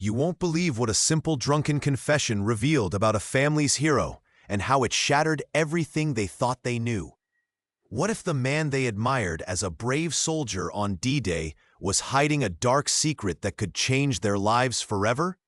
You won't believe what a simple drunken confession revealed about a family's hero and how it shattered everything they thought they knew. What if the man they admired as a brave soldier on D-Day was hiding a dark secret that could change their lives forever?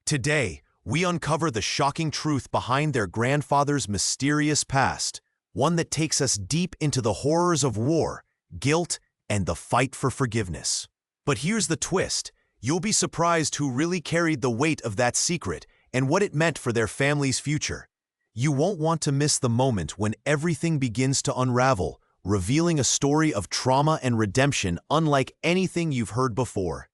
Today, we uncover the shocking truth behind their grandfather's mysterious past, one that takes us deep into the horrors of war, guilt, and the fight for forgiveness. But here's the twist. You'll be surprised who really carried the weight of that secret and what it meant for their family's future. You won't want to miss the moment when everything begins to unravel, revealing a story of trauma and redemption unlike anything you've heard before.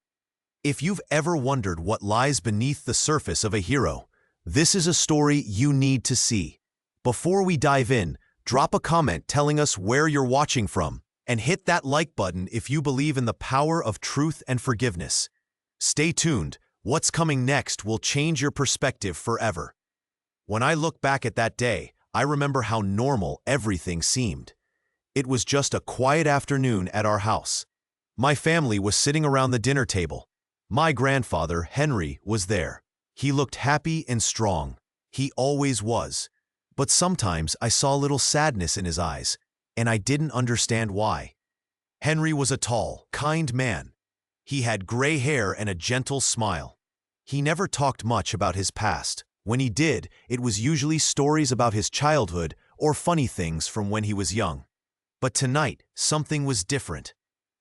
If you've ever wondered what lies beneath the surface of a hero, this is a story you need to see. Before we dive in, drop a comment telling us where you're watching from, and hit that like button if you believe in the power of truth and forgiveness. Stay tuned, what's coming next will change your perspective forever. When I look back at that day, I remember how normal everything seemed. It was just a quiet afternoon at our house. My family was sitting around the dinner table. My grandfather, Henry, was there. He looked happy and strong. He always was. But sometimes I saw a little sadness in his eyes, and I didn't understand why. Henry was a tall, kind man. He had gray hair and a gentle smile. He never talked much about his past. When he did, it was usually stories about his childhood or funny things from when he was young. But tonight, something was different.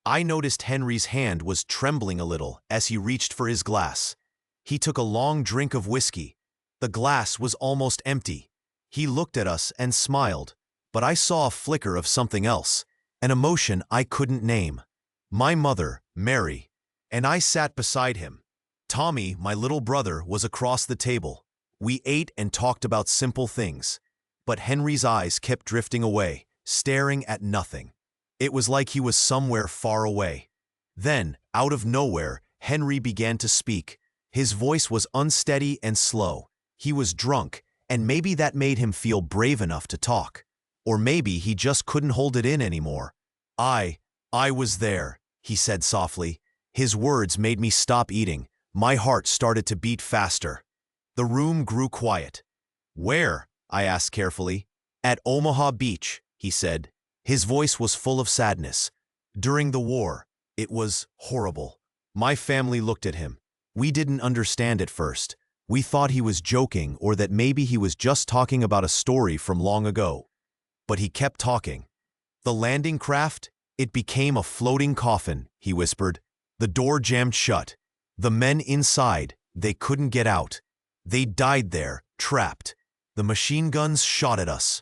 I noticed Henry's hand was trembling a little as he reached for his glass. He took a long drink of whiskey. The glass was almost empty. He looked at us and smiled, but I saw a flicker of something else, an emotion I couldn't name. My mother, Mary, and I sat beside him. Tommy, my little brother, was across the table. We ate and talked about simple things, but Henry's eyes kept drifting away, staring at nothing. It was like he was somewhere far away. Then, out of nowhere, Henry began to speak. His voice was unsteady and slow. He was drunk, and maybe that made him feel brave enough to talk. Or maybe he just couldn't hold it in anymore. I was there, he said softly. His words made me stop eating. My heart started to beat faster. The room grew quiet. Where? I asked carefully. At Omaha Beach, he said. His voice was full of sadness. During the war, it was horrible. My family looked at him. We didn't understand at first. We thought he was joking or that maybe he was just talking about a story from long ago. But he kept talking. The landing craft, it became a floating coffin, he whispered. The door jammed shut. The men inside, they couldn't get out. They died there, trapped. The machine guns shot at us.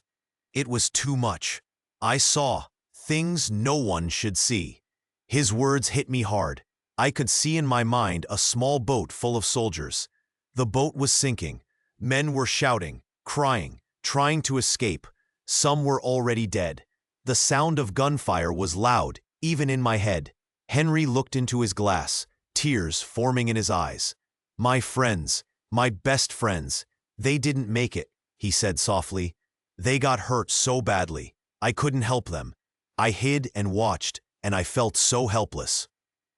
It was too much. I saw things no one should see. His words hit me hard. I could see in my mind a small boat full of soldiers. The boat was sinking. Men were shouting, crying, trying to escape. Some were already dead. The sound of gunfire was loud, even in my head. Henry looked into his glass, tears forming in his eyes. My friends, my best friends, they didn't make it, he said softly. They got hurt so badly. I couldn't help them. I hid and watched, and I felt so helpless.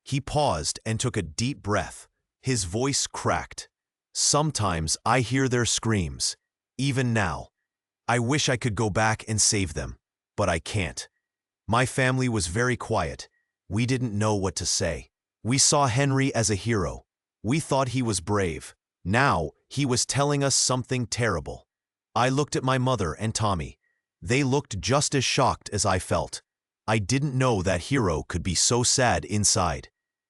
He paused and took a deep breath. His voice cracked. Sometimes I hear their screams, even now. I wish I could go back and save them, but I can't. My family was very quiet. We didn't know what to say. We saw Henry as a hero. We thought he was brave. Now, he was telling us something terrible. I looked at my mother and Tommy. They looked just as shocked as I felt. I didn't know that hero could be so sad inside.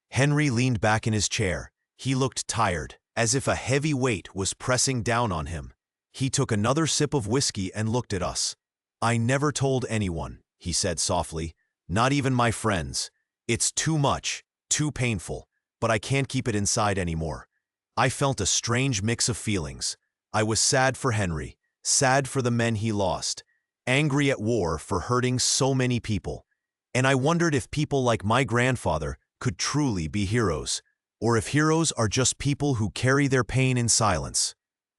Henry leaned back in his chair. He looked tired, as if a heavy weight was pressing down on him. He took another sip of whiskey and looked at us. I never told anyone, he said softly, not even my friends. It's too much, too painful, but I can't keep it inside anymore. I felt a strange mix of feelings. I was sad for Henry, sad for the men he lost, angry at war for hurting so many people. And I wondered if people like my grandfather could truly be heroes, or if heroes are just people who carry their pain in silence.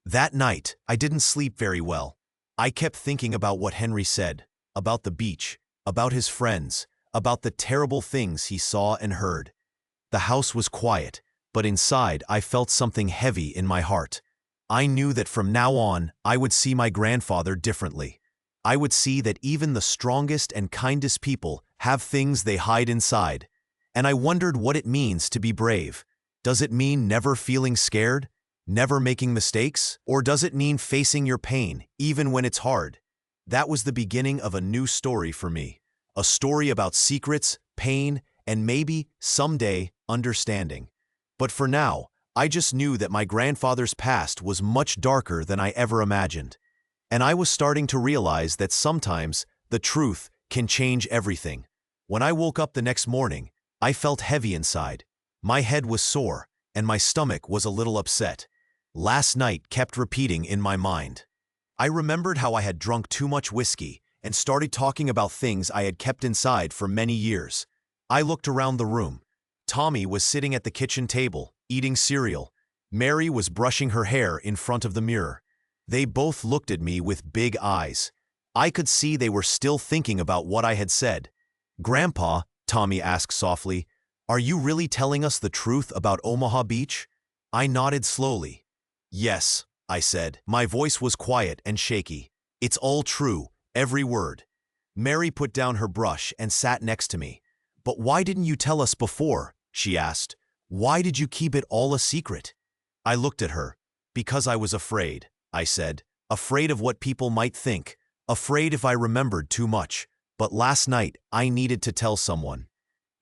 That night, I didn't sleep very well. I kept thinking about what Henry said, about the beach, about his friends, about the terrible things he saw and heard. The house was quiet, but inside I felt something heavy in my heart. I knew that from now on, I would see my grandfather differently. I would see that even the strongest and kindest people have things they hide inside. And I wondered what it means to be brave. Does it mean never feeling scared? Never making mistakes? Or does it mean facing your pain, even when it's hard? That was the beginning of a new story for me. A story about secrets, pain, and maybe, someday, understanding. But for now, I just knew that my grandfather's past was much darker than I ever imagined. And I was starting to realize that sometimes the truth can change everything. When I woke up the next morning, I felt heavy inside. My head was sore, and my stomach was a little upset. Last night kept repeating in my mind. I remembered how I had drunk too much whiskey and started talking about things I had kept inside for many years. I looked around the room. Tommy was sitting at the kitchen table, eating cereal. Mary was brushing her hair in front of the mirror. They both looked at me with big eyes. I could see they were still thinking about what I had said. "Grandpa," Tommy asked softly, "are you really telling us the truth about Omaha Beach?" I nodded slowly. "Yes," I said. My voice was quiet and shaky. "It's all true, every word." Mary put down her brush and sat next to me. "But why didn't you tell us before?" she asked. "Why did you keep it all a secret?" I looked at her. "Because I was afraid," I said. "Afraid of what people might think. Afraid if I remembered too much. But last night, I needed to tell someone."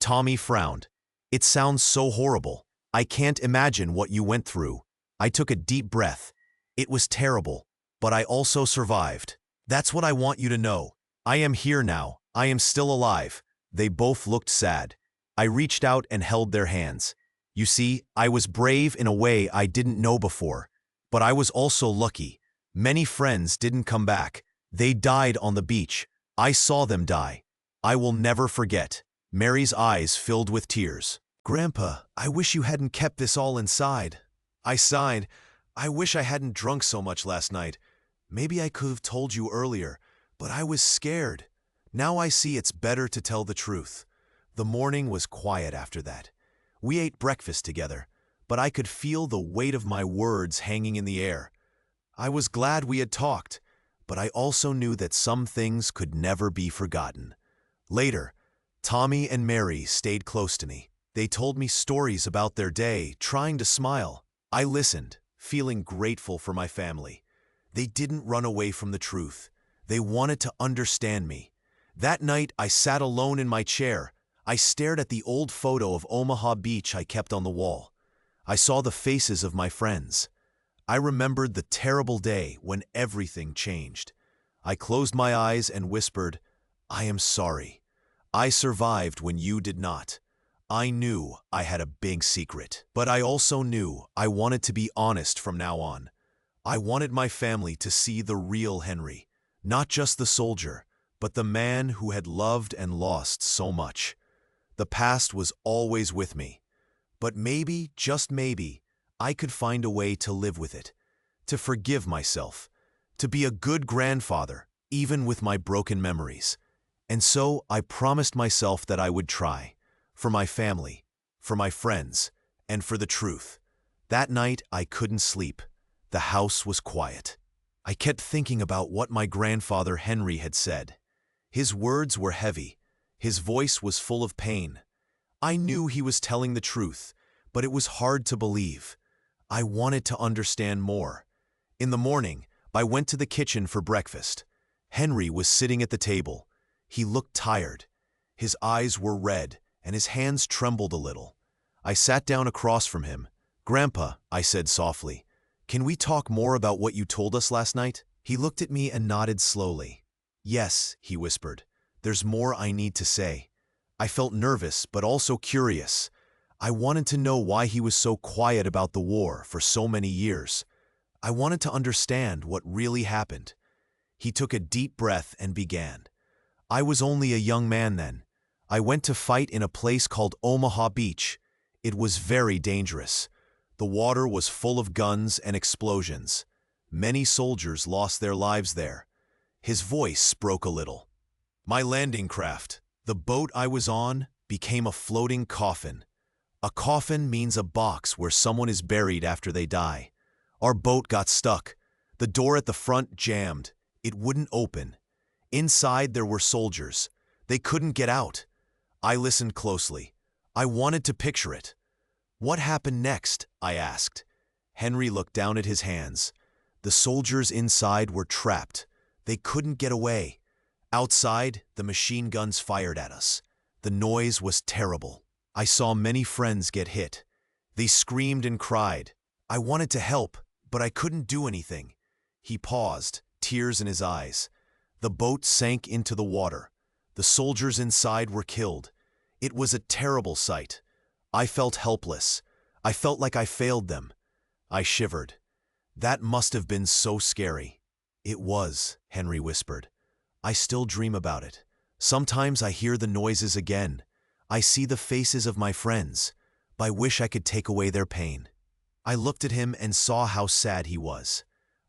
Tommy frowned. "It sounds so horrible. I can't imagine what you went through." I took a deep breath. "It was terrible, but I also survived. That's what I want you to know. I am here now. I am still alive." They both looked sad. I reached out and held their hands. You see, I was brave in a way I didn't know before. But I was also lucky. Many friends didn't come back. They died on the beach. I saw them die. I will never forget. Mary's eyes filled with tears. "Grandpa, I wish you hadn't kept this all inside." I sighed. "I wish I hadn't drunk so much last night. Maybe I could have told you earlier, but I was scared. Now I see it's better to tell the truth." The morning was quiet after that. We ate breakfast together, but I could feel the weight of my words hanging in the air. I was glad we had talked, but I also knew that some things could never be forgotten. Later, Tommy and Mary stayed close to me. They told me stories about their day, trying to smile. I listened, feeling grateful for my family. They didn't run away from the truth. They wanted to understand me. That night, I sat alone in my chair. I stared at the old photo of Omaha Beach I kept on the wall. I saw the faces of my friends. I remembered the terrible day when everything changed. I closed my eyes and whispered, "I am sorry. I survived when you did not." I knew I had a big secret, but I also knew I wanted to be honest from now on. I wanted my family to see the real Henry, not just the soldier, but the man who had loved and lost so much. The past was always with me, but maybe, just maybe, I could find a way to live with it, to forgive myself, to be a good grandfather, even with my broken memories. And so I promised myself that I would try. For my family, for my friends, and for the truth. That night, I couldn't sleep. The house was quiet. I kept thinking about what my grandfather Henry had said. His words were heavy. His voice was full of pain. I knew he was telling the truth, but it was hard to believe. I wanted to understand more. In the morning, I went to the kitchen for breakfast. Henry was sitting at the table. He looked tired. His eyes were red, and his hands trembled a little. I sat down across from him. "Grandpa," I said softly, "can we talk more about what you told us last night?" He looked at me and nodded slowly. "Yes," he whispered, "there's more I need to say." I felt nervous, but also curious. I wanted to know why he was so quiet about the war for so many years. I wanted to understand what really happened. He took a deep breath and began. "I was only a young man then. I went to fight in a place called Omaha Beach. It was very dangerous. The water was full of guns and explosions. Many soldiers lost their lives there." His voice broke a little. "My landing craft, the boat I was on, became a floating coffin. A coffin means a box where someone is buried after they die. Our boat got stuck. The door at the front jammed. It wouldn't open. Inside there were soldiers. They couldn't get out. I listened closely. I wanted to picture it. "What happened next?" I asked. Henry looked down at his hands. The soldiers inside were trapped. They couldn't get away. Outside, the machine guns fired at us. The noise was terrible. I saw many friends get hit. They screamed and cried. I wanted to help, but I couldn't do anything. He paused, tears in his eyes. The boat sank into the water. The soldiers inside were killed. It was a terrible sight. I felt helpless. I felt like I failed them. I shivered. "That must have been so scary." "It was," Henry whispered. "I still dream about it. Sometimes I hear the noises again. I see the faces of my friends. I wish I could take away their pain." I looked at him and saw how sad he was.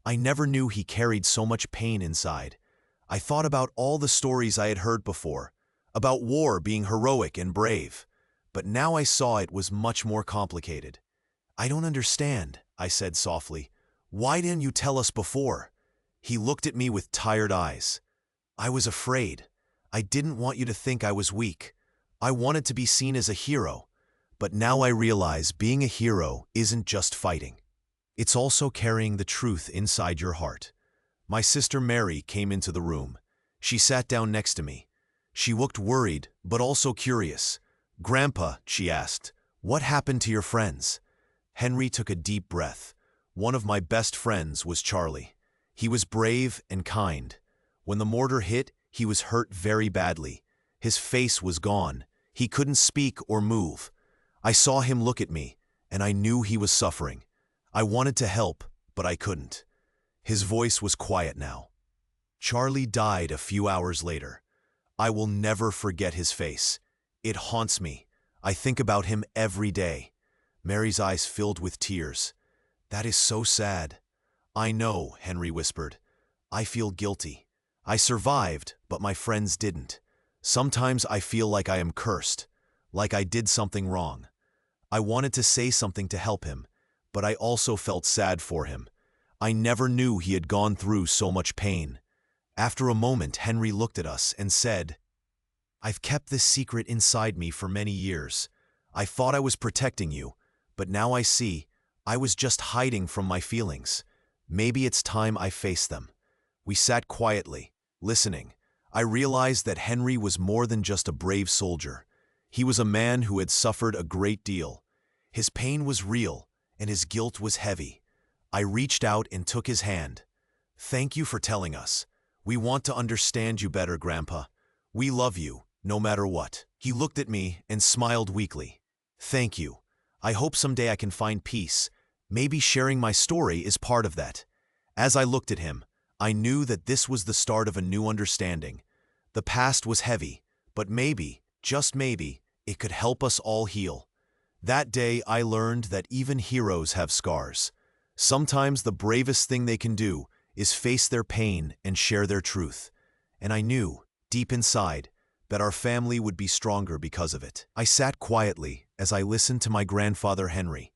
I never knew he carried so much pain inside. I thought about all the stories I had heard before, about war being heroic and brave. But now I saw it was much more complicated. "I don't understand," I said softly. "Why didn't you tell us before?" He looked at me with tired eyes. "I was afraid. I didn't want you to think I was weak. I wanted to be seen as a hero. But now I realize being a hero isn't just fighting. It's also carrying the truth inside your heart." My sister Mary came into the room. She sat down next to me. She looked worried, but also curious. "Grandpa," she asked, "what happened to your friends?" Henry took a deep breath. One of my best friends was Charlie. He was brave and kind. When the mortar hit, he was hurt very badly. His face was gone. He couldn't speak or move. I saw him look at me, and I knew he was suffering. I wanted to help, but I couldn't. His voice was quiet now. Charlie died a few hours later. I will never forget his face. It haunts me. I think about him every day. Mary's eyes filled with tears. "That is so sad." "I know," Henry whispered. "I feel guilty. I survived, but my friends didn't. Sometimes I feel like I am cursed, like I did something wrong." I wanted to say something to help him, but I also felt sad for him. I never knew he had gone through so much pain. After a moment, Henry looked at us and said, "I've kept this secret inside me for many years. I thought I was protecting you, but now I see I was just hiding from my feelings. Maybe it's time I face them." We sat quietly, listening. I realized that Henry was more than just a brave soldier. He was a man who had suffered a great deal. His pain was real, and his guilt was heavy. I reached out and took his hand. "Thank you for telling us. We want to understand you better, Grandpa. We love you, no matter what." He looked at me and smiled weakly. "Thank you. I hope someday I can find peace. Maybe sharing my story is part of that." As I looked at him, I knew that this was the start of a new understanding. The past was heavy, but maybe, just maybe, it could help us all heal. That day I learned that even heroes have scars. Sometimes the bravest thing they can do is face their pain and share their truth. And I knew, deep inside, that our family would be stronger because of it. I sat quietly as I listened to my grandfather Henry.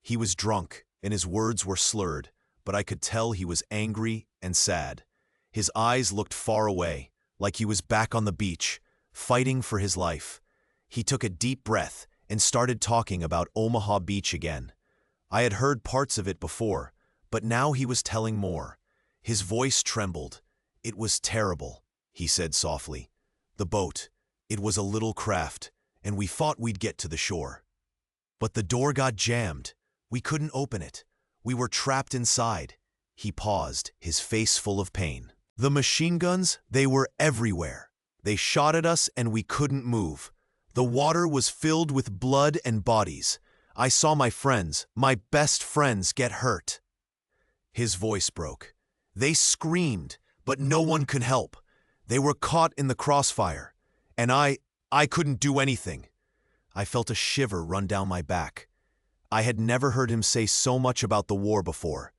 He was drunk, and his words were slurred, but I could tell he was angry and sad. His eyes looked far away, like he was back on the beach, fighting for his life. He took a deep breath and started talking about Omaha Beach again. I had heard parts of it before, but now he was telling more. His voice trembled. "It was terrible," he said softly. "The boat, it was a little craft, and we thought we'd get to the shore. But the door got jammed. We couldn't open it. We were trapped inside." He paused, his face full of pain. "The machine guns, they were everywhere. They shot at us and we couldn't move. The water was filled with blood and bodies. I saw my friends, my best friends, get hurt." His voice broke. "They screamed, but no one could help. They were caught in the crossfire. And I couldn't do anything." I felt a shiver run down my back. I had never heard him say so much about the war before.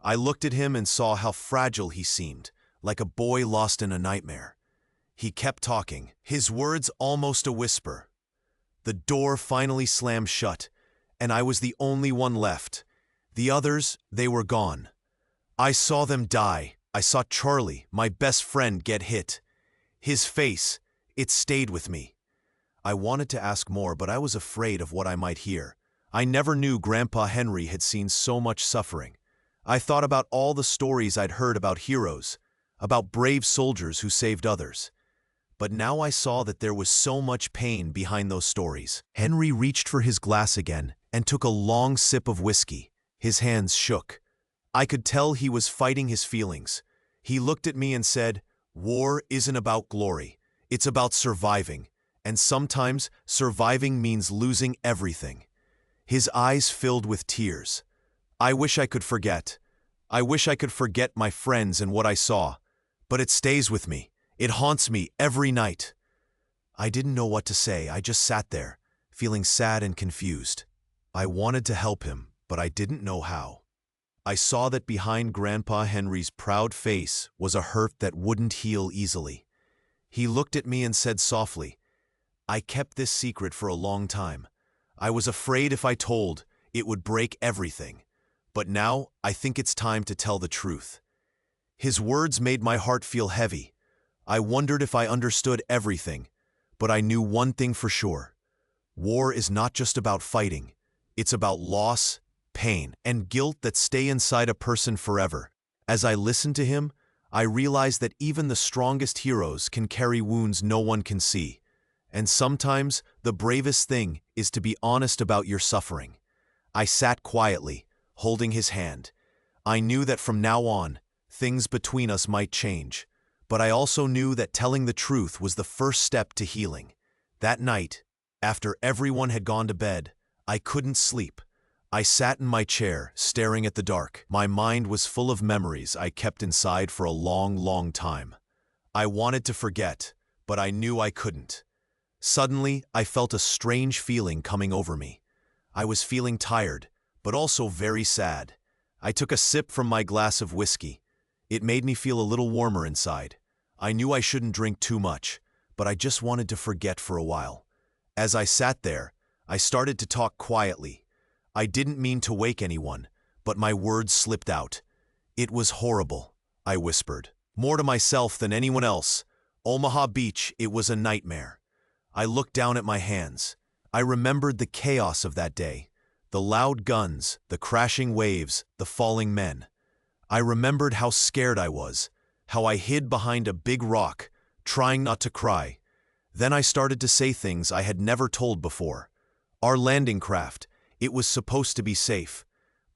I looked at him and saw how fragile he seemed, like a boy lost in a nightmare. He kept talking, his words almost a whisper. The door finally slammed shut, and I was the only one left. The others, they were gone. I saw them die. I saw Charlie, my best friend, get hit. His face, it stayed with me. I wanted to ask more, but I was afraid of what I might hear. I never knew Grandpa Henry had seen so much suffering. I thought about all the stories I'd heard about heroes, about brave soldiers who saved others. But now I saw that there was so much pain behind those stories. Henry reached for his glass again and took a long sip of whiskey. His hands shook. I could tell he was fighting his feelings. He looked at me and said, "War isn't about glory. It's about surviving. And sometimes surviving means losing everything." His eyes filled with tears. I wish I could forget. I wish I could forget my friends and what I saw. But it stays with me. It haunts me every night. I didn't know what to say. I just sat there, feeling sad and confused. I wanted to help him, but I didn't know how. I saw that behind Grandpa Henry's proud face was a hurt that wouldn't heal easily. He looked at me and said softly, "I kept this secret for a long time. I was afraid if I told, it would break everything. But now I think it's time to tell the truth." His words made my heart feel heavy. I wondered if I understood everything, but I knew one thing for sure. War is not just about fighting. It's about loss, pain, and guilt that stay inside a person forever. As I listened to him, I realized that even the strongest heroes can carry wounds no one can see. And sometimes the bravest thing is to be honest about your suffering. I sat quietly, holding his hand. I knew that from now on, things between us might change. But I also knew that telling the truth was the first step to healing. That night, after everyone had gone to bed, I couldn't sleep. I sat in my chair, staring at the dark. My mind was full of memories I kept inside for a long, long time. I wanted to forget, but I knew I couldn't. Suddenly, I felt a strange feeling coming over me. I was feeling tired, but also very sad. I took a sip from my glass of whiskey. It made me feel a little warmer inside. I knew I shouldn't drink too much, but I just wanted to forget for a while. As I sat there, I started to talk quietly. I didn't mean to wake anyone, but my words slipped out. "It was horrible," I whispered. More to myself than anyone else. Omaha Beach, it was a nightmare. I looked down at my hands. I remembered the chaos of that day. The loud guns, the crashing waves, the falling men. I remembered how scared I was, how I hid behind a big rock, trying not to cry. Then I started to say things I had never told before. Our landing craft, it was supposed to be safe.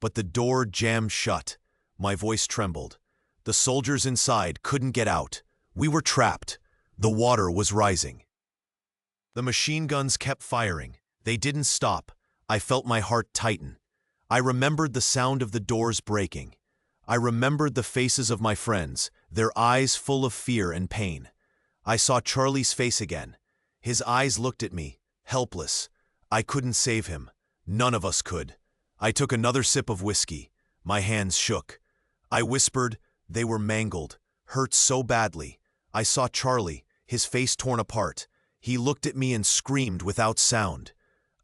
But the door jammed shut. My voice trembled. The soldiers inside couldn't get out. We were trapped. The water was rising. The machine guns kept firing. They didn't stop. I felt my heart tighten. I remembered the sound of the doors breaking. I remembered the faces of my friends, their eyes full of fear and pain. I saw Charlie's face again. His eyes looked at me, helpless. I couldn't save him. None of us could. I took another sip of whiskey. My hands shook. I whispered, "They were mangled, hurt so badly." I saw Charlie, his face torn apart. He looked at me and screamed without sound.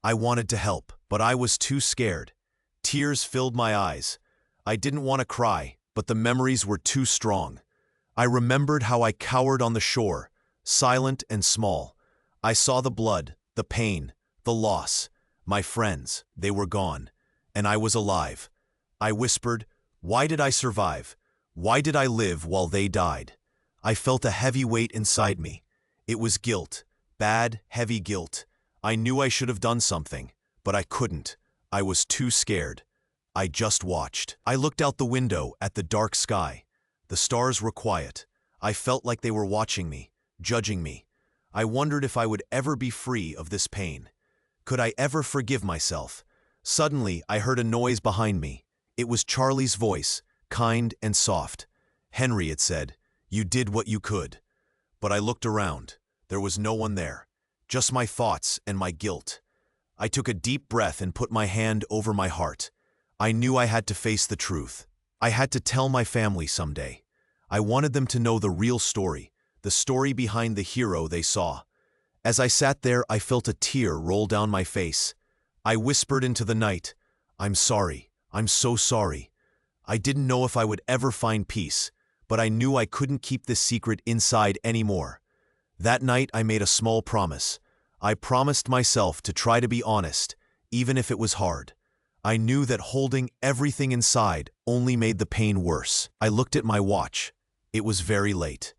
I wanted to help, but I was too scared. Tears filled my eyes. I didn't want to cry, but the memories were too strong. I remembered how I cowered on the shore, silent and small. I saw the blood, the pain, the loss. My friends, they were gone, and I was alive. I whispered, "Why did I survive? Why did I live while they died?" I felt a heavy weight inside me. It was guilt, bad, heavy guilt. I knew I should have done something, but I couldn't. I was too scared. I just watched. I looked out the window at the dark sky. The stars were quiet. I felt like they were watching me, judging me. I wondered if I would ever be free of this pain. Could I ever forgive myself? Suddenly, I heard a noise behind me. It was Charlie's voice, kind and soft. "Henry," it said, "you did what you could." But I looked around. There was no one there. Just my thoughts and my guilt. I took a deep breath and put my hand over my heart. I knew I had to face the truth. I had to tell my family someday. I wanted them to know the real story, the story behind the hero they saw. As I sat there, I felt a tear roll down my face. I whispered into the night, "I'm sorry. I'm so sorry." I didn't know if I would ever find peace, but I knew I couldn't keep this secret inside anymore. That night, I made a small promise. I promised myself to try to be honest, even if it was hard. I knew that holding everything inside only made the pain worse. I looked at my watch. It was very late.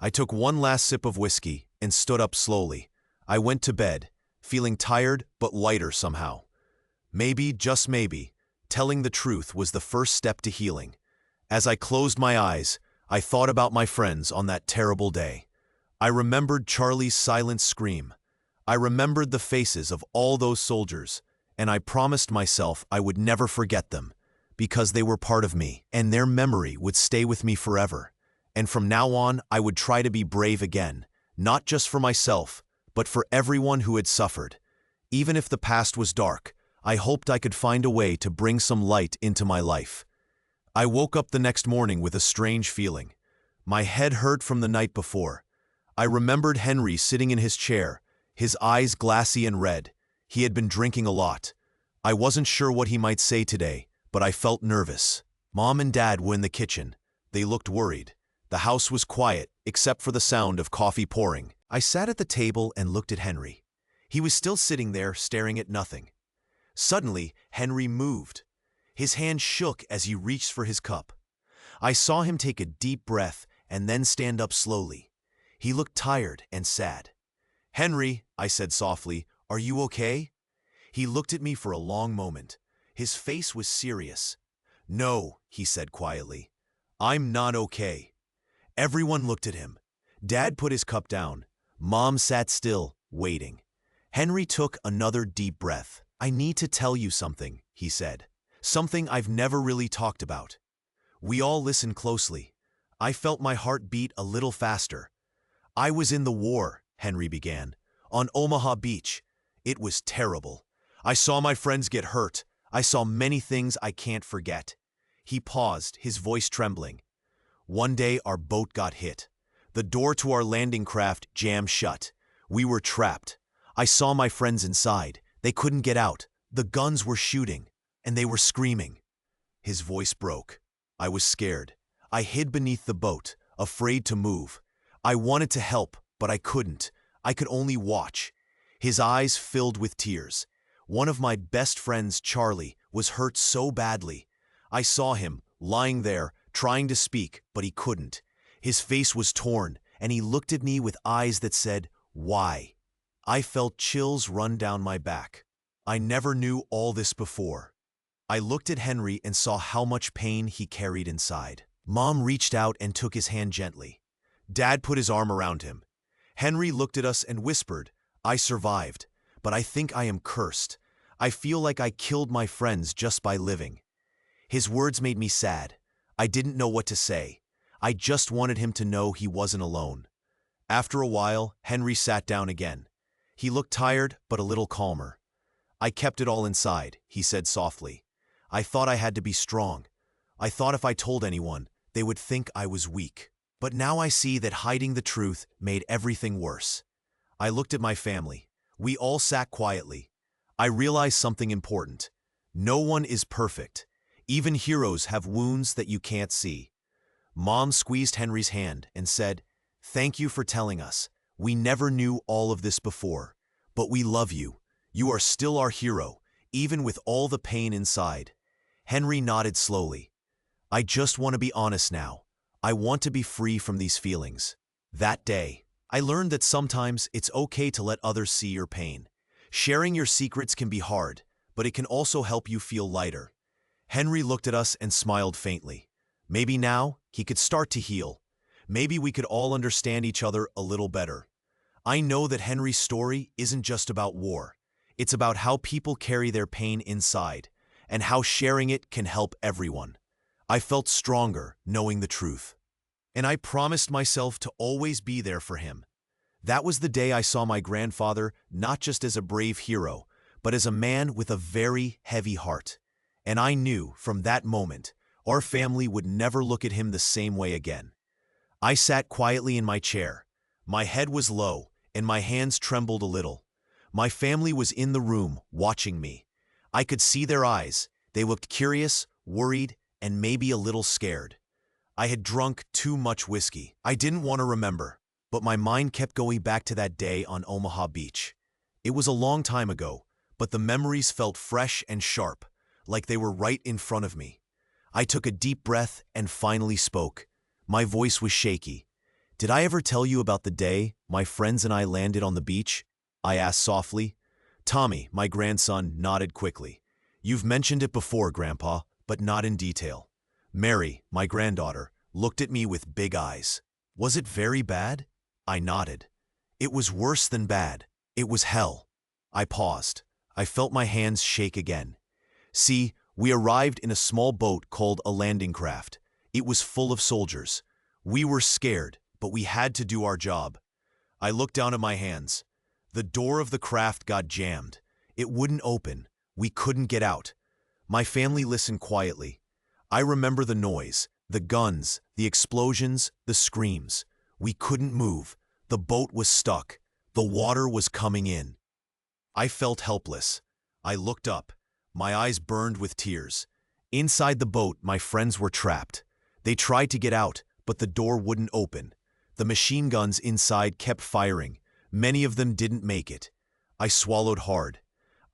I took one last sip of whiskey and stood up slowly. I went to bed, feeling tired but lighter somehow. Maybe, just maybe, telling the truth was the first step to healing. As I closed my eyes, I thought about my friends on that terrible day. I remembered Charlie's silent scream. I remembered the faces of all those soldiers, and I promised myself I would never forget them, because they were part of me, and their memory would stay with me forever. And from now on, I would try to be brave again, not just for myself, but for everyone who had suffered. Even if the past was dark, I hoped I could find a way to bring some light into my life. I woke up the next morning with a strange feeling. My head hurt from the night before. I remembered Henry sitting in his chair, his eyes glassy and red. He had been drinking a lot. I wasn't sure what he might say today, but I felt nervous. Mom and Dad were in the kitchen. They looked worried. The house was quiet, except for the sound of coffee pouring. I sat at the table and looked at Henry. He was still sitting there, staring at nothing. Suddenly, Henry moved. His hand shook as he reached for his cup. I saw him take a deep breath and then stand up slowly. He looked tired and sad. "Henry," I said softly, "are you okay?" He looked at me for a long moment. His face was serious. "No," he said quietly. "I'm not okay." Everyone looked at him. Dad put his cup down. Mom sat still, waiting. Henry took another deep breath. "I need to tell you something," he said. "Something I've never really talked about." We all listened closely. I felt my heart beat a little faster. "I was in the war," Henry began, "on Omaha Beach. It was terrible. I saw my friends get hurt. I saw many things I can't forget." He paused, his voice trembling. "One day our boat got hit. The door to our landing craft jammed shut. We were trapped. I saw my friends inside. They couldn't get out. The guns were shooting, and they were screaming." His voice broke. I was scared. I hid beneath the boat, afraid to move. I wanted to help, but I couldn't. I could only watch. His eyes filled with tears. One of my best friends, Charlie, was hurt so badly. I saw him, lying there, trying to speak, but he couldn't. His face was torn, and he looked at me with eyes that said, "Why?" I felt chills run down my back. I never knew all this before. I looked at Henry and saw how much pain he carried inside. Mom reached out and took his hand gently. Dad put his arm around him. Henry looked at us and whispered, "I survived, but I think I am cursed. I feel like I killed my friends just by living." His words made me sad. I didn't know what to say. I just wanted him to know he wasn't alone. After a while, Henry sat down again. He looked tired, but a little calmer. "I kept it all inside," he said softly. "I thought I had to be strong. I thought if I told anyone, they would think I was weak. But now I see that hiding the truth made everything worse." I looked at my family. We all sat quietly. I realized something important. No one is perfect. Even heroes have wounds that you can't see. Mom squeezed Henry's hand and said, "Thank you for telling us. We never knew all of this before. But we love you. You are still our hero, even with all the pain inside." Henry nodded slowly. "I just want to be honest now. I want to be free from these feelings." That day, I learned that sometimes it's okay to let others see your pain. Sharing your secrets can be hard, but it can also help you feel lighter. Henry looked at us and smiled faintly. Maybe now he could start to heal. Maybe we could all understand each other a little better. I know that Henry's story isn't just about war. It's about how people carry their pain inside, and how sharing it can help everyone. I felt stronger knowing the truth. And I promised myself to always be there for him. That was the day I saw my grandfather not just as a brave hero, but as a man with a very heavy heart. And I knew from that moment, our family would never look at him the same way again. I sat quietly in my chair. My head was low, and my hands trembled a little. My family was in the room, watching me. I could see their eyes. They looked curious, worried, and maybe a little scared. I had drunk too much whiskey. I didn't want to remember, but my mind kept going back to that day on Omaha Beach. It was a long time ago, but the memories felt fresh and sharp, like they were right in front of me. I took a deep breath and finally spoke. My voice was shaky. "Did I ever tell you about the day my friends and I landed on the beach?" I asked softly. Tommy, my grandson, nodded quickly. "You've mentioned it before, Grandpa, but not in detail." Mary, my granddaughter, looked at me with big eyes. "Was it very bad?" I nodded. "It was worse than bad. It was hell." I paused. I felt my hands shake again. "See, we arrived in a small boat called a landing craft. It was full of soldiers. We were scared, but we had to do our job." I looked down at my hands. The door of the craft got jammed. It wouldn't open. We couldn't get out. My family listened quietly. I remember the noise, the guns, the explosions, the screams. We couldn't move. The boat was stuck. The water was coming in. I felt helpless. I looked up. My eyes burned with tears. Inside the boat, my friends were trapped. They tried to get out, but the door wouldn't open. The machine guns inside kept firing. Many of them didn't make it. I swallowed hard.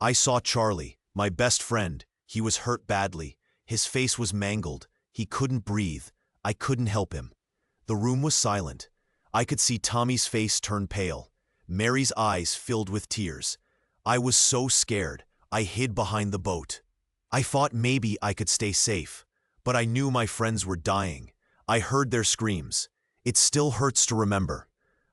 I saw Charlie, my best friend. He was hurt badly. His face was mangled. He couldn't breathe. I couldn't help him. The room was silent. I could see Tommy's face turn pale. Mary's eyes filled with tears. I was so scared. I hid behind the boat. I thought maybe I could stay safe, but I knew my friends were dying. I heard their screams. It still hurts to remember.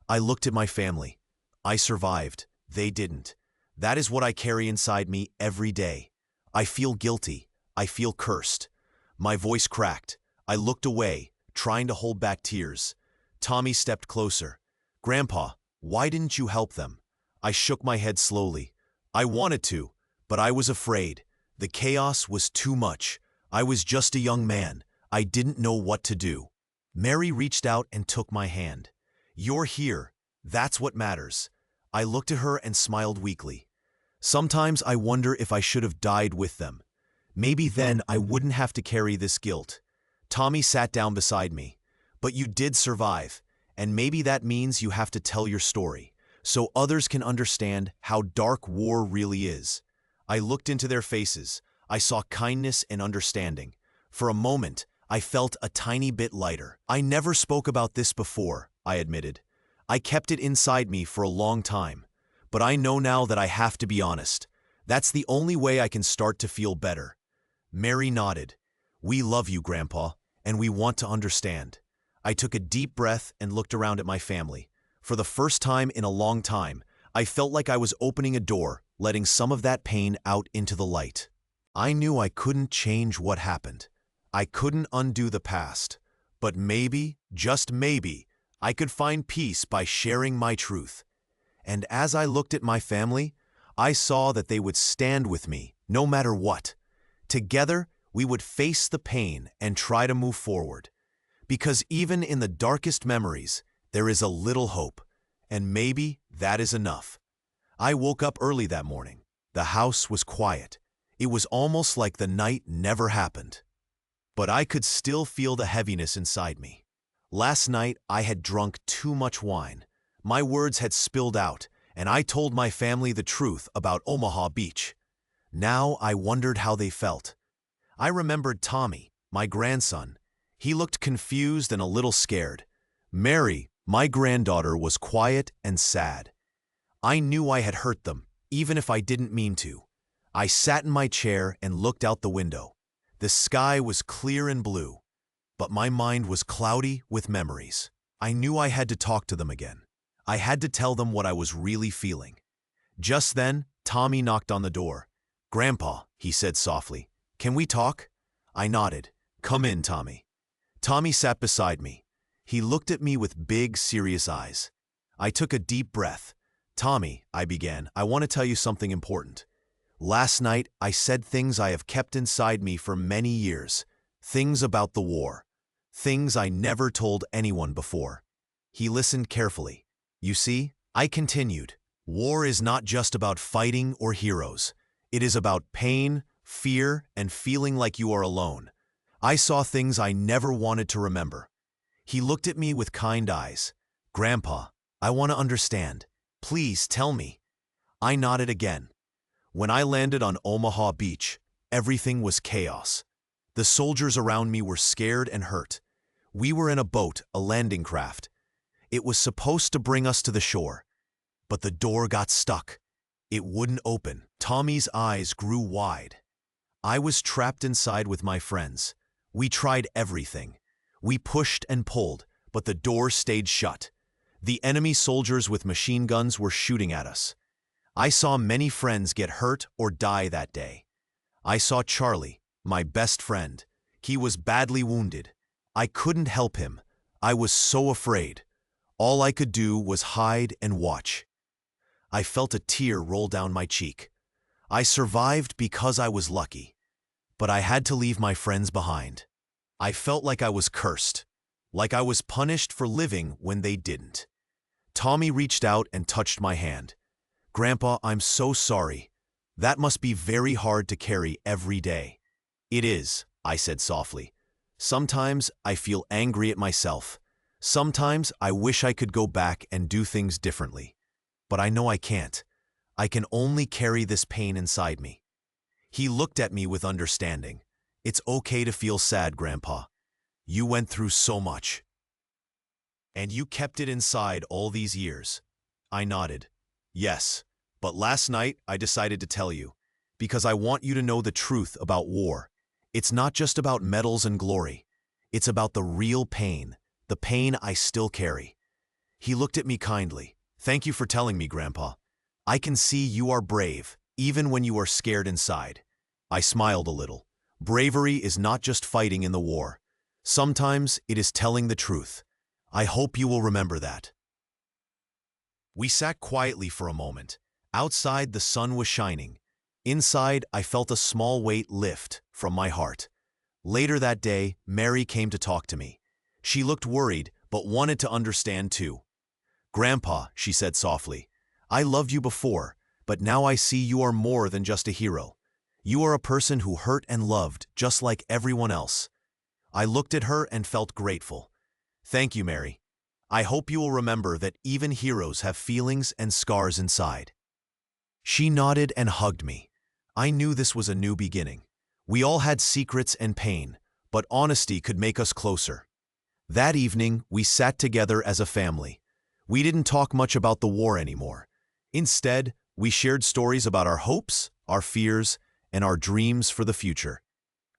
I looked at my family. I survived. They didn't. That is what I carry inside me every day. I feel guilty. I feel cursed. My voice cracked. I looked away, trying to hold back tears. Tommy stepped closer. "Grandpa, why didn't you help them?" I shook my head slowly. I wanted to, but I was afraid. The chaos was too much. I was just a young man. I didn't know what to do. Mary reached out and took my hand. "You're here. That's what matters." I looked at her and smiled weakly. Sometimes I wonder if I should have died with them. Maybe then I wouldn't have to carry this guilt. Tommy sat down beside me. "But you did survive, and maybe that means you have to tell your story, so others can understand how dark war really is." I looked into their faces. I saw kindness and understanding. For a moment, I felt a tiny bit lighter. "I never spoke about this before," I admitted. "I kept it inside me for a long time. But I know now that I have to be honest. That's the only way I can start to feel better." Mary nodded. "We love you, Grandpa, and we want to understand." I took a deep breath and looked around at my family. For the first time in a long time, I felt like I was opening a door, letting some of that pain out into the light. I knew I couldn't change what happened. I couldn't undo the past. But maybe, just maybe, I could find peace by sharing my truth. And as I looked at my family, I saw that they would stand with me, no matter what. Together, we would face the pain and try to move forward. Because even in the darkest memories, there is a little hope, and maybe that is enough. I woke up early that morning. The house was quiet. It was almost like the night never happened. But I could still feel the heaviness inside me. Last night, I had drunk too much wine. My words had spilled out, and I told my family the truth about Omaha Beach. Now I wondered how they felt. I remembered Tommy, my grandson. He looked confused and a little scared. Mary, my granddaughter, was quiet and sad. I knew I had hurt them, even if I didn't mean to. I sat in my chair and looked out the window. The sky was clear and blue, but my mind was cloudy with memories. I knew I had to talk to them again. I had to tell them what I was really feeling. Just then, Tommy knocked on the door. "Grandpa," he said softly, "can we talk?" I nodded. "Come in, Tommy." Tommy sat beside me. He looked at me with big, serious eyes. I took a deep breath. "Tommy," I began, "I want to tell you something important. Last night, I said things I have kept inside me for many years. Things about the war. Things I never told anyone before." He listened carefully. "You see, I continued, war is not just about fighting or heroes. It is about pain, fear, and feeling like you are alone. I saw things I never wanted to remember. He looked at me with kind eyes. Grandpa, I want to understand. Please tell me. I nodded again. When I landed on Omaha Beach, everything was chaos. The soldiers around me were scared and hurt. We were in a boat, a landing craft. It was supposed to bring us to the shore, but the door got stuck. It wouldn't open. Tommy's eyes grew wide. I was trapped inside with my friends. We tried everything. We pushed and pulled, but the door stayed shut. The enemy soldiers with machine guns were shooting at us. I saw many friends get hurt or die that day. I saw Charlie, my best friend. He was badly wounded. I couldn't help him. I was so afraid. All I could do was hide and watch. I felt a tear roll down my cheek. I survived because I was lucky, but I had to leave my friends behind. I felt like I was cursed, like I was punished for living when they didn't. Tommy reached out and touched my hand. Grandpa, I'm so sorry. That must be very hard to carry every day. It is, I said softly. Sometimes I feel angry at myself. Sometimes I wish I could go back and do things differently. But I know I can't. I can only carry this pain inside me. He looked at me with understanding. It's okay to feel sad, Grandpa. You went through so much. And you kept it inside all these years. I nodded. Yes, but last night I decided to tell you, because I want you to know the truth about war. It's not just about medals and glory. It's about the real pain, the pain I still carry. He looked at me kindly. Thank you for telling me, Grandpa. I can see you are brave, even when you are scared inside. I smiled a little. Bravery is not just fighting in the war. Sometimes it is telling the truth. I hope you will remember that. We sat quietly for a moment. Outside, the sun was shining. Inside, I felt a small weight lift from my heart. Later that day, Mary came to talk to me. She looked worried, but wanted to understand too. Grandpa, she said softly, I loved you before, but now I see you are more than just a hero. You are a person who hurt and loved, just like everyone else. I looked at her and felt grateful. Thank you, Mary. I hope you will remember that even heroes have feelings and scars inside. She nodded and hugged me. I knew this was a new beginning. We all had secrets and pain, but honesty could make us closer. That evening, we sat together as a family. We didn't talk much about the war anymore. Instead, we shared stories about our hopes, our fears, and our dreams for the future.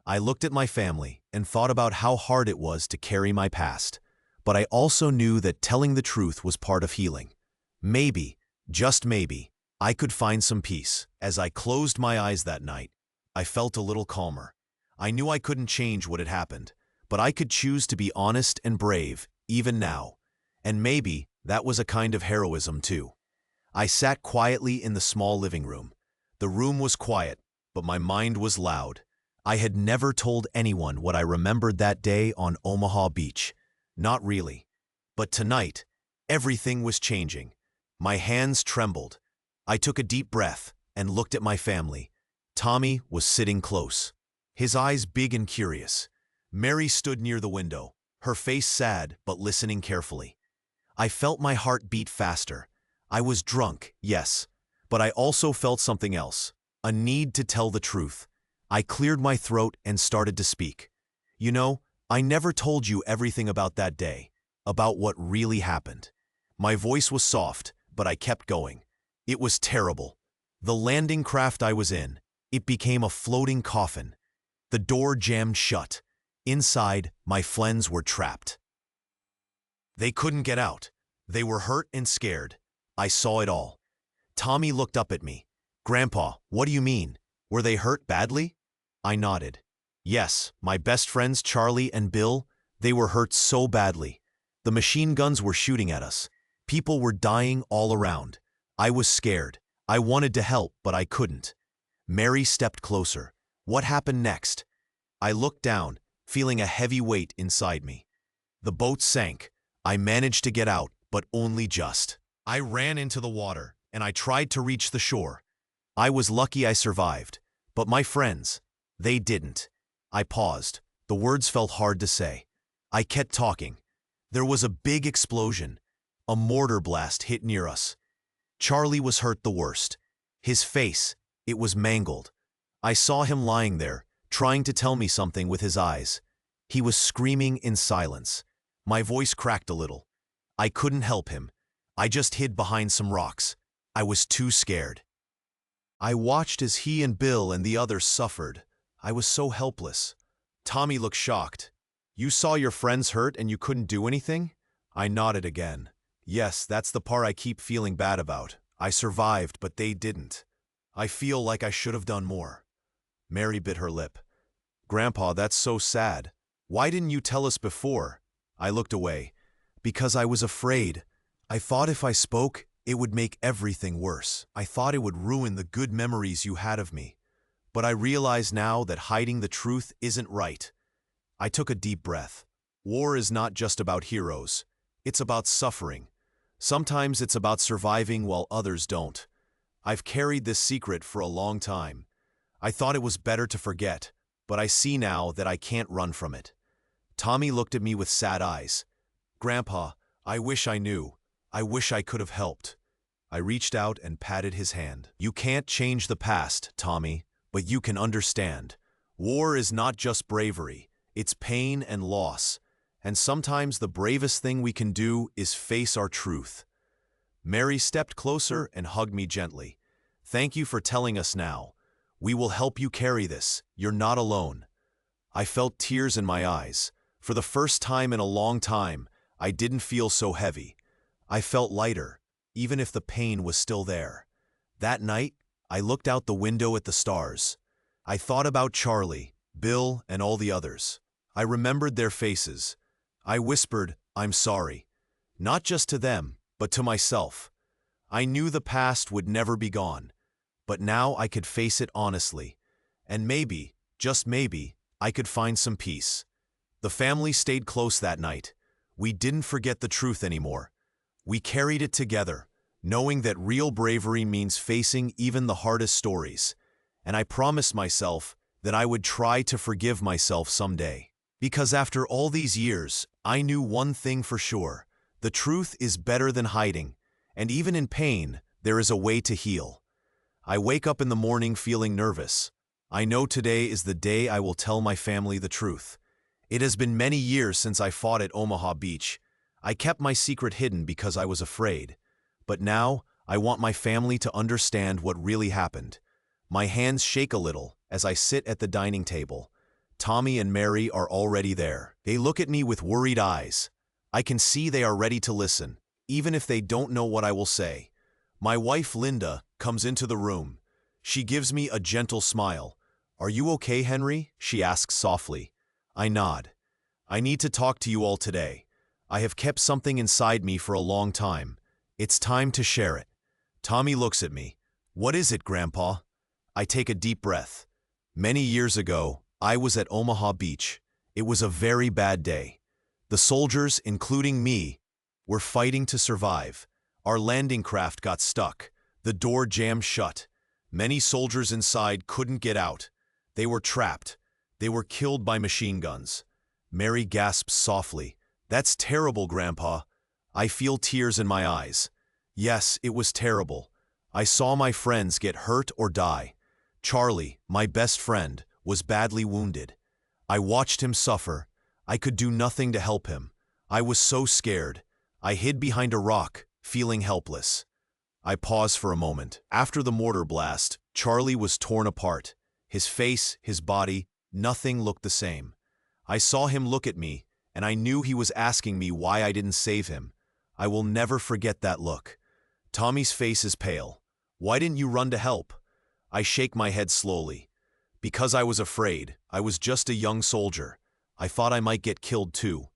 I looked at my family and thought about how hard it was to carry my past, but I also knew that telling the truth was part of healing. Maybe, just maybe, I could find some peace. As I closed my eyes that night, I felt a little calmer. I knew I couldn't change what had happened, but I could choose to be honest and brave, even now. And maybe that was a kind of heroism too. I sat quietly in the small living room. The room was quiet, but my mind was loud. I had never told anyone what I remembered that day on Omaha Beach. Not really. But tonight, everything was changing. My hands trembled. I took a deep breath and looked at my family. Tommy was sitting close, his eyes big and curious. Mary stood near the window, her face sad but listening carefully. I felt my heart beat faster. I was drunk, yes, but I also felt something else, a need to tell the truth. I cleared my throat and started to speak. You know, I never told you everything about that day, about what really happened. My voice was soft, but I kept going. It was terrible. The landing craft I was in, it became a floating coffin. The door jammed shut. Inside, my friends were trapped. They couldn't get out. They were hurt and scared. I saw it all. Tommy looked up at me. Grandpa, what do you mean? Were they hurt badly? I nodded. Yes, my best friends Charlie and Bill, they were hurt so badly. The machine guns were shooting at us. People were dying all around. I was scared. I wanted to help, but I couldn't. Mary stepped closer. What happened next? I looked down, feeling a heavy weight inside me. The boat sank. I managed to get out, but only just. I ran into the water, and I tried to reach the shore. I was lucky I survived, but my friends, they didn't. I paused. The words felt hard to say. I kept talking. There was a big explosion. A mortar blast hit near us. Charlie was hurt the worst. His face, it was mangled. I saw him lying there, trying to tell me something with his eyes. He was screaming in silence. My voice cracked a little. I couldn't help him. I just hid behind some rocks. I was too scared. I watched as he and Bill and the others suffered. I was so helpless. Tommy looked shocked. You saw your friends hurt and you couldn't do anything? I nodded again. Yes, that's the part I keep feeling bad about. I survived, but they didn't. I feel like I should have done more. Mary bit her lip. Grandpa, that's so sad. Why didn't you tell us before? I looked away. Because I was afraid. I thought if I spoke, it would make everything worse. I thought it would ruin the good memories you had of me. But I realize now that hiding the truth isn't right. I took a deep breath. War is not just about heroes. It's about suffering. Sometimes it's about surviving while others don't. I've carried this secret for a long time. I thought it was better to forget, but I see now that I can't run from it. Tommy looked at me with sad eyes. Grandpa, I wish I knew. I wish I could have helped. I reached out and patted his hand. You can't change the past, Tommy, but you can understand. War is not just bravery. It's pain and loss. And sometimes the bravest thing we can do is face our truth. Mary stepped closer and hugged me gently. Thank you for telling us now. We will help you carry this. You're not alone. I felt tears in my eyes. For the first time in a long time, I didn't feel so heavy. I felt lighter, even if the pain was still there. That night, I looked out the window at the stars. I thought about Charlie, Bill, and all the others. I remembered their faces. I whispered, I'm sorry. Not just to them, but to myself. I knew the past would never be gone, but now I could face it honestly. And maybe, just maybe, I could find some peace. The family stayed close that night. We didn't forget the truth anymore. We carried it together, knowing that real bravery means facing even the hardest stories. And I promised myself that I would try to forgive myself someday. Because after all these years, I knew one thing for sure. The truth is better than hiding, and even in pain, there is a way to heal. I wake up in the morning feeling nervous. I know today is the day I will tell my family the truth. It has been many years since I fought at Omaha Beach. I kept my secret hidden because I was afraid. But now, I want my family to understand what really happened. My hands shake a little as I sit at the dining table. Tommy and Mary are already there. They look at me with worried eyes. I can see they are ready to listen, even if they don't know what I will say. My wife, Linda, comes into the room. She gives me a gentle smile. Are you okay, Henry? She asks softly. I nod. I need to talk to you all today. I have kept something inside me for a long time. It's time to share it. Tommy looks at me. What is it, Grandpa? I take a deep breath. Many years ago, I was at Omaha Beach. It was a very bad day. The soldiers, including me, were fighting to survive. Our landing craft got stuck. The door jammed shut. Many soldiers inside couldn't get out. They were trapped. They were killed by machine guns. Mary gasps softly. That's terrible, Grandpa. I feel tears in my eyes. Yes, it was terrible. I saw my friends get hurt or die. Charlie, my best friend, was badly wounded. I watched him suffer. I could do nothing to help him. I was so scared. I hid behind a rock, feeling helpless. I paused for a moment. After the mortar blast, Charlie was torn apart. His face, his body, nothing looked the same. I saw him look at me, and I knew he was asking me why I didn't save him. I will never forget that look. Tommy's face is pale. Why didn't you run to help? I shake my head slowly. Because I was afraid. I was just a young soldier. I thought I might get killed too.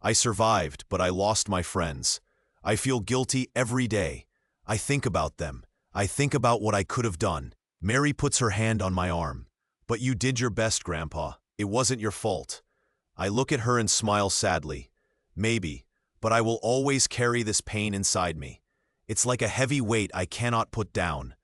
I survived, but I lost my friends. I feel guilty every day. I think about them. I think about what I could have done. Mary puts her hand on my arm. But you did your best, Grandpa. It wasn't your fault. I look at her and smile sadly. Maybe, but I will always carry this pain inside me. It's like a heavy weight I cannot put down.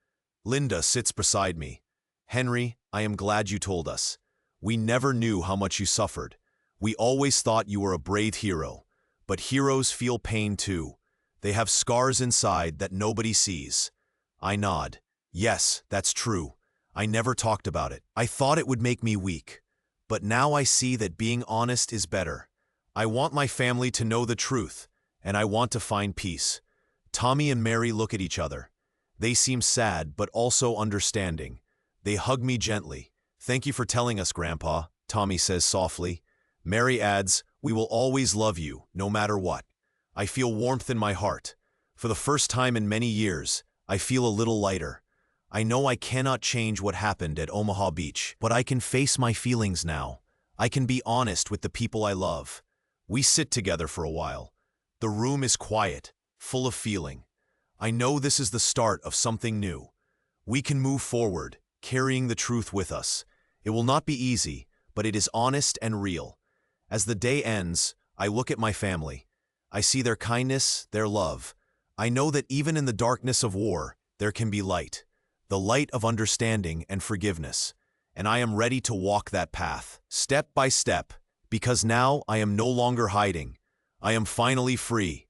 Linda sits beside me. Henry, I am glad you told us. We never knew how much you suffered. We always thought you were a brave hero. But heroes feel pain too. They have scars inside that nobody sees. I nod. Yes, that's true. I never talked about it. I thought it would make me weak. But now I see that being honest is better. I want my family to know the truth, and I want to find peace. Tommy and Mary look at each other. They seem sad, but also understanding. They hug me gently. Thank you for telling us, Grandpa, Tommy says softly. Mary adds, we will always love you, no matter what. I feel warmth in my heart. For the first time in many years, I feel a little lighter. I know I cannot change what happened at Omaha Beach, but I can face my feelings now. I can be honest with the people I love. We sit together for a while. The room is quiet, full of feeling. I know this is the start of something new. We can move forward, carrying the truth with us. It will not be easy, but it is honest and real. As the day ends, I look at my family. I see their kindness, their love. I know that even in the darkness of war, there can be light. The light of understanding and forgiveness. And I am ready to walk that path, step by step, because now I am no longer hiding. I am finally free.